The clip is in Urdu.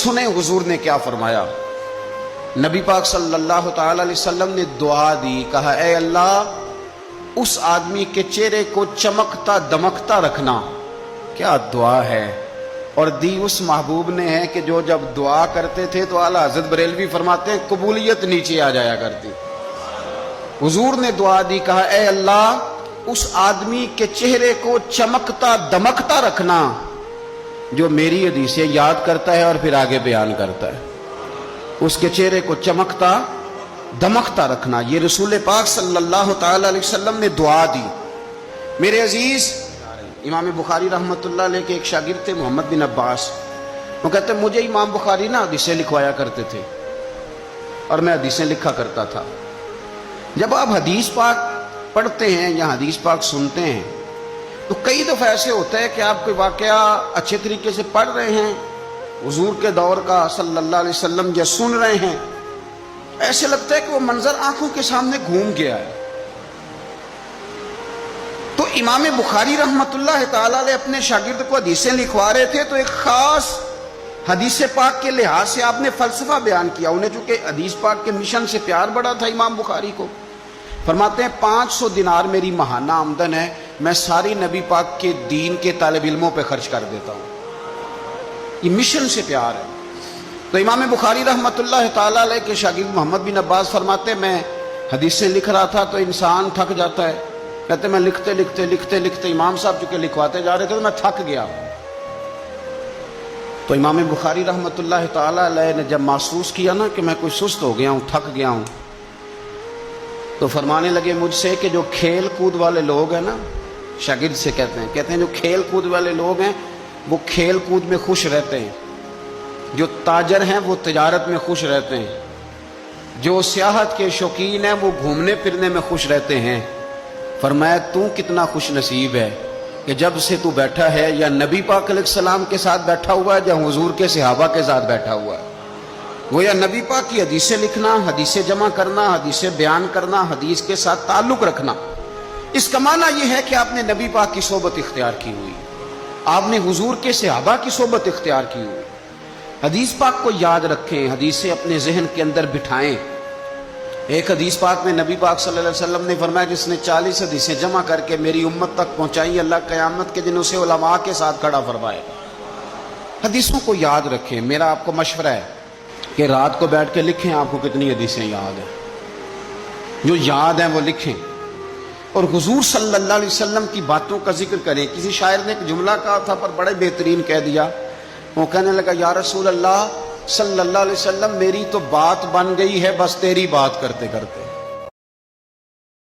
سنیں حضور نے کیا فرمایا۔ نبی پاک صلی اللہ تعالی علیہ وسلم نے دعا دی، کہا اے اللہ اس آدمی کے چہرے کو چمکتا دمکتا رکھنا۔ کیا دعا ہے، اور دی اس محبوب نے ہے کہ جو جب دعا کرتے تھے تو اعلیٰ حضرت بریلوی فرماتے ہیں قبولیت نیچے آ جایا کرتی۔ حضور نے دعا دی، کہا اے اللہ اس آدمی کے چہرے کو چمکتا دمکتا رکھنا جو میری حدیثیں یاد کرتا ہے اور پھر آگے بیان کرتا ہے۔ اس کے چہرے کو چمکتا دمکتا رکھنا، یہ رسول پاک صلی اللہ تعالی علیہ وسلم نے دعا دی۔ میرے عزیز، امام بخاری رحمۃ اللہ علیہ کے ایک شاگرد تھے محمد بن عباس، وہ کہتے ہیں مجھے امام بخاری نا حدیثیں لکھوایا کرتے تھے اور میں حدیثیں لکھا کرتا تھا۔ جب آپ حدیث پاک پڑھتے ہیں یا حدیث پاک سنتے ہیں تو کئی دفعہ ایسے ہوتا ہے کہ آپ کوئی واقعہ اچھے طریقے سے پڑھ رہے ہیں، حضور کے دور کا صلی اللہ علیہ وسلم یا سن رہے ہیں، ایسے لگتا ہے کہ وہ منظر آنکھوں کے سامنے گھوم گیا ہے۔ تو امام بخاری رحمۃ اللہ تعالی علیہ اپنے شاگرد کو حدیثیں لکھوا رہے تھے تو ایک خاص حدیث پاک کے لحاظ سے آپ نے فلسفہ بیان کیا۔ انہیں چونکہ حدیث پاک کے مشن سے پیار بڑا تھا امام بخاری کو، فرماتے ہیں 500 دینار میری ماہانہ آمدن ہے، میں ساری نبی پاک کے دین کے طالب علموں پہ خرچ کر دیتا ہوں۔ یہ مشن سے پیار ہے۔ تو امام بخاری رحمۃ اللہ تعالی علیہ کے شاگرد محمد بن عباس فرماتے ہیں میں حدیثیں لکھ رہا تھا تو انسان تھک جاتا ہے، کہتے میں لکھتے لکھتے امام صاحب چونکہ لکھواتے جا رہے تھے تو میں تھک گیا۔ تو امام بخاری رحمۃ اللہ تعالی علیہ نے جب محسوس کیا نا کہ میں کوئی سست ہو گیا ہوں، تھک گیا ہوں، تو فرمانے لگے مجھ سے کہ جو کھیل کود والے لوگ ہیں نا، شاگرد سے کہتے ہیں جو کھیل کود والے لوگ ہیں وہ کھیل کود میں خوش رہتے ہیں، جو تاجر ہیں وہ تجارت میں خوش رہتے ہیں، جو سیاحت کے شوقین ہیں وہ گھومنے پھرنے میں خوش رہتے ہیں۔ فرمایا تو کتنا خوش نصیب ہے کہ جب سے تو بیٹھا ہے یا نبی پاک علیہ السلام کے ساتھ بیٹھا ہوا ہے یا حضور کے صحابہ کے ساتھ بیٹھا ہوا ہے۔ وہ یا نبی پاک کی حدیثیں لکھنا، حدیثیں جمع کرنا، حدیثیں بیان کرنا، حدیث کے ساتھ تعلق رکھنا، اس کا معنی یہ ہے کہ آپ نے نبی پاک کی صحبت اختیار کی ہوئی، آپ نے حضور کے صحابہ کی صحبت اختیار کی ہوئی۔ حدیث پاک کو یاد رکھیں، حدیثیں اپنے ذہن کے اندر بٹھائیں۔ ایک حدیث پاک میں نبی پاک صلی اللہ علیہ وسلم نے فرمایا جس نے 40 حدیثیں جمع کر کے میری امت تک پہنچائی، اللہ قیامت کے دن اسے علماء کے ساتھ کھڑا فرمائے گا۔ حدیثوں کو یاد رکھیں۔ میرا آپ کو مشورہ ہے کہ رات کو بیٹھ کے لکھیں آپ کو کتنی حدیثیں یاد ہیں، جو یاد ہیں وہ لکھیں، اور حضور صلی اللہ علیہ وسلم کی باتوں کا ذکر کریں۔ کسی شاعر نے ایک جملہ کہا تھا پر بڑے بہترین کہہ دیا، وہ کہنے لگا یا رسول اللہ صلی اللہ علیہ وسلم میری تو بات بن گئی ہے بس تیری بات کرتے کرتے۔